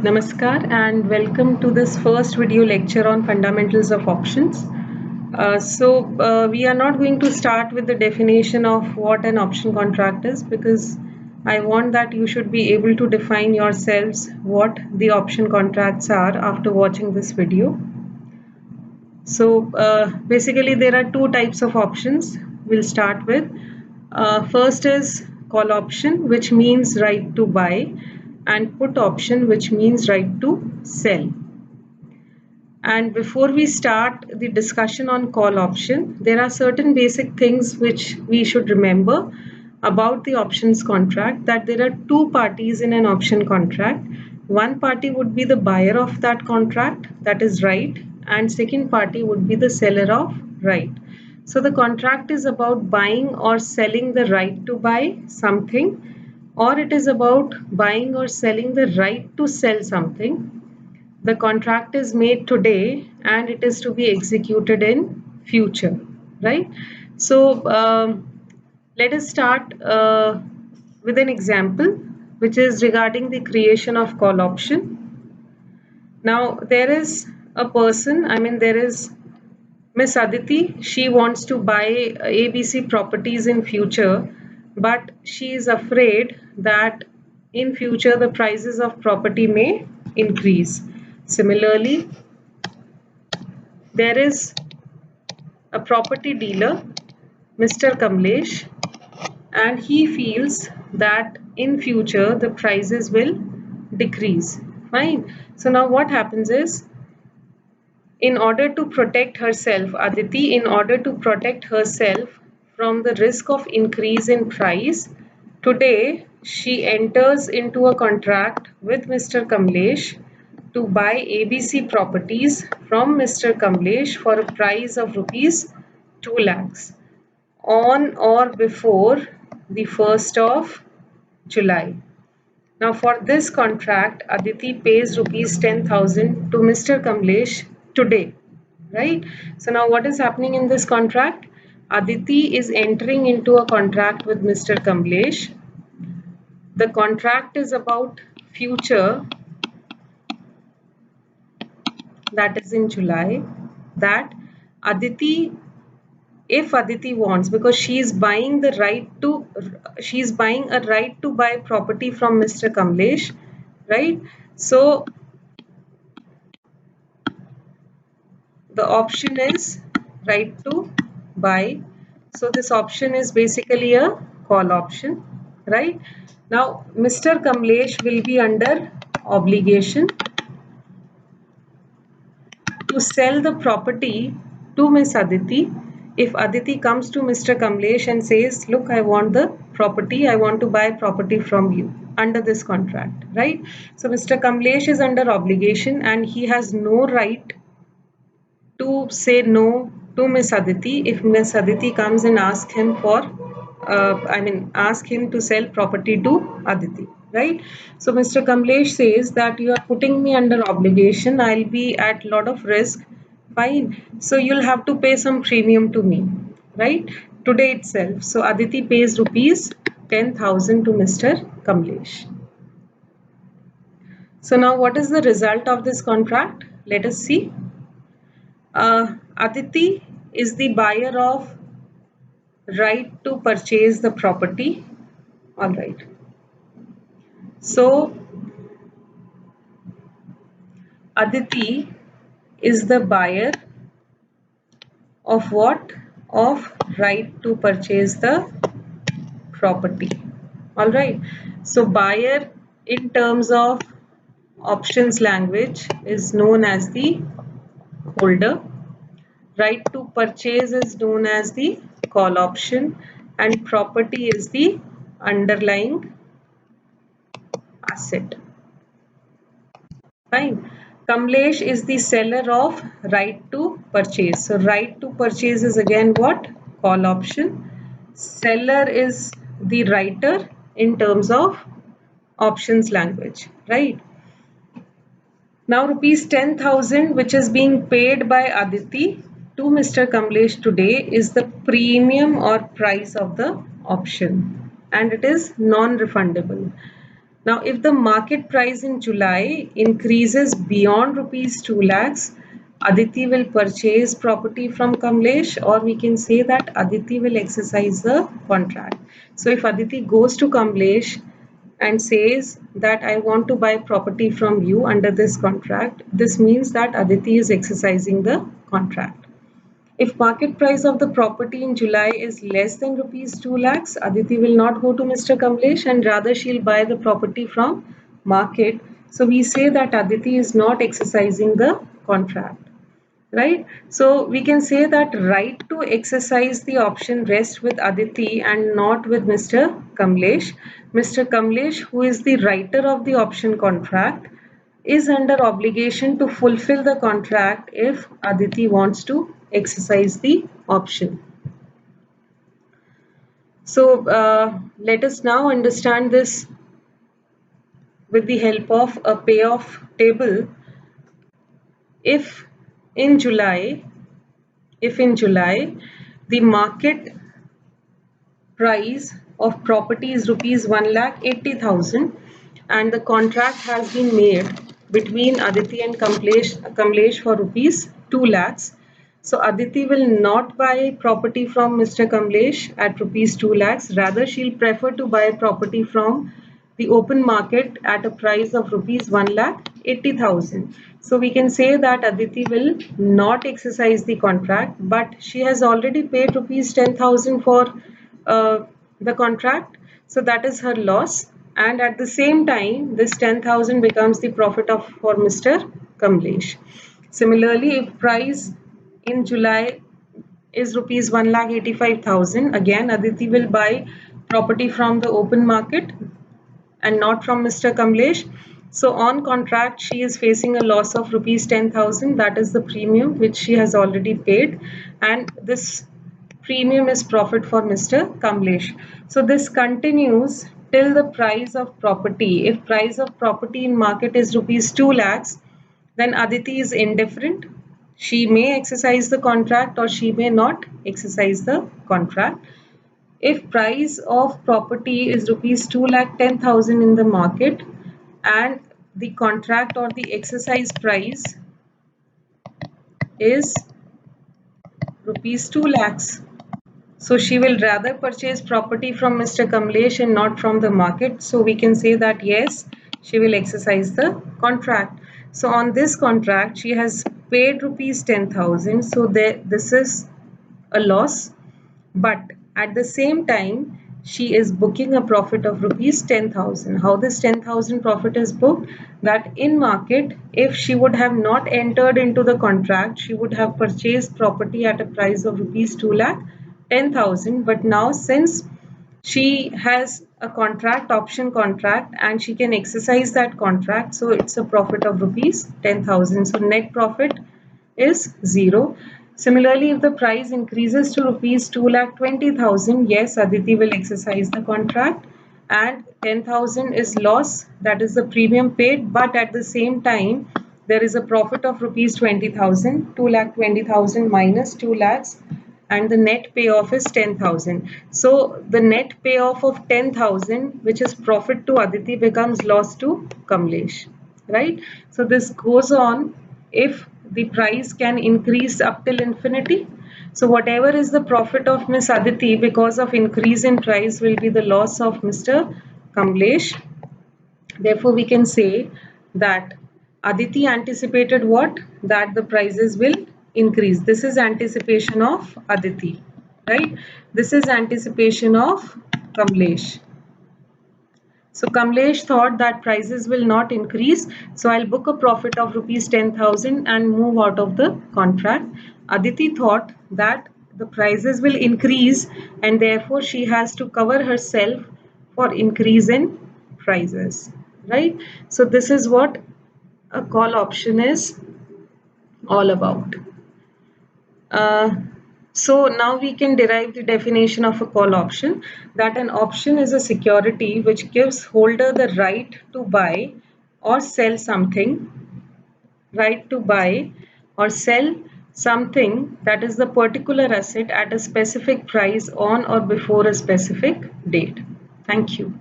Namaskar and welcome to this first video lecture on fundamentals of options. We are not going to start with the definition of what an option contract is because I want that you should be able to define yourselves what the option contracts are after watching this video. Basically there are two types of options we'll start with. First is call option, which means right to buy, and put option, which means right to sell. And before we start the discussion on call option, there are certain basic things which we should remember about the options contract, that there are two parties in an option contract. One party would be the buyer of that contract, that is right, and second party would be the seller of right. So the contract is about buying or selling the right to buy something, or it is about buying or selling the right to sell something. The contract is made today and it is to be executed in future, right? Let us start with an example which is regarding the creation of call option. Now there is a person, there is Miss Aditi. She wants to buy ABC properties in future, but she is afraid that in future the prices of property may increase. Similarly, there is a property dealer, Mr. Kamlesh, and he feels that in future the prices will decrease. Fine. So now what happens is, in order to protect herself, Aditi, in order to protect herself from the risk of increase in price, today she enters into a contract with Mr. Kamlesh to buy ABC properties from Mr. Kamlesh for a price of rupees 2 lakhs on or before the 1st of July. Now for this contract, Aditi pays rupees 10,000 to Mr. Kamlesh today, right? So now what is happening in this contract? Aditi is entering into a contract with Mr. Kamlesh. The contract is about future, that is in July, that Aditi, if Aditi wants, because she's buying a right to buy property from Mr. Kamlesh, right? So the option is right to buy. So this option is basically a call option, right? Now Mr. Kamlesh will be under obligation to sell the property to Miss Aditi. If Aditi comes to Mr. Kamlesh and says, look, I want the property, I want to buy property from you under this contract, right? So Mr. Kamlesh is under obligation and he has no right to say no to Miss Aditi if Miss Aditi comes and asks him ask him to sell property to Aditi, right? So Mr. Kamlesh says that you are putting me under obligation, I'll be at lot of risk, fine. So you'll have to pay some premium to me, right? Today itself. So Aditi pays rupees 10,000 to Mr. Kamlesh. So now what is the result of this contract? Let us see. Aditi is the buyer of right to purchase the property. All right. So Aditi is the buyer of what? Of right to purchase the property. All right. So buyer in terms of options language is known as the holder. Right to purchase is known as the call option, and property is the underlying asset. Fine. Kamlesh is the seller of right to purchase. So right to purchase is again what? Call option. Seller is the writer in terms of options language, right? Now rupees 10,000 which is being paid by Aditi to Mr. Kamlesh today is the premium or price of the option, and it is non-refundable. Now, if the market price in July increases beyond rupees 2 lakhs, Aditi will purchase property from Kamlesh, or we can say that Aditi will exercise the contract. So if Aditi goes to Kamlesh and says that I want to buy property from you under this contract, this means that Aditi is exercising the contract. If market price of the property in July is less than rupees 2 lakhs, Aditi will not go to Mr. Kamlesh and rather she'll buy the property from market. So we say that Aditi is not exercising the contract, right? So we can say that right to exercise the option rests with Aditi and not with Mr. Kamlesh. Mr. Kamlesh, who is the writer of the option contract, is under obligation to fulfill the contract if Aditi wants to exercise the option. So let us now understand this with the help of a payoff table. If in July, the market price of property is rupees 1,80,000 and the contract has been made between Aditi and Kamlesh for rupees 2 lakhs. So Aditi will not buy property from Mr. Kamlesh at rupees 2 lakhs. Rather, she'll prefer to buy property from the open market at a price of rupees 1,80,000. So we can say that Aditi will not exercise the contract, but she has already paid rupees 10,000 for the contract. So that is her loss. And at the same time, this 10,000 becomes the profit of for Mr. Kamlesh. Similarly, if price in July is rupees 1,85,000, again Aditi will buy property from the open market and not from Mr. Kamlesh. So on contract, she is facing a loss of rupees 10,000. That is the premium which she has already paid, and this premium is profit for Mr. Kamlesh. So this continues till the price of property. If price of property in market is rupees 2 lakhs, then Aditi is indifferent. She may exercise the contract or she may not exercise the contract. If price of property is rupees 2,10,000 in the market and the contract or the exercise price is rupees 2 lakhs, so she will rather purchase property from Mr. Kamlesh and not from the market. So we can say that yes, she will exercise the contract. So on this contract, she has paid rupees 10,000. So this is a loss, but at the same time she is booking a profit of rupees 10,000. How this 10,000 profit is booked? That in market, if she would have not entered into the contract, she would have purchased property at a price of rupees 2,10,000. But now since she has a contract, option contract, and she can exercise that contract, so it's a profit of rupees 10,000. So net profit is 0. Similarly, if the price increases to rupees 2,20,000, yes, Aditi will exercise the contract and 10,000 is loss, that is the premium paid, but at the same time there is a profit of rupees 20,000, 2,20,000 minus 2 lakhs, and the net payoff is 10,000. So the net payoff of 10,000, which is profit to Aditi, becomes loss to Kamlesh, right? So this goes on if the price can increase up till infinity. So whatever is the profit of Miss Aditi because of increase in price will be the loss of Mr. Kamlesh. Therefore, we can say that Aditi anticipated what? That the prices will increase. This is anticipation of Aditi, right? This is anticipation of Kamlesh. So Kamlesh thought that prices will not increase, so I'll book a profit of rupees 10,000 and move out of the contract. Aditi thought that the prices will increase and therefore she has to cover herself for increase in prices, right? So this is what a call option is all about. So now we can derive the definition of a call option, that an option is a security which gives holder the right to buy or sell something, that is the particular asset at a specific price on or before a specific date. Thank you.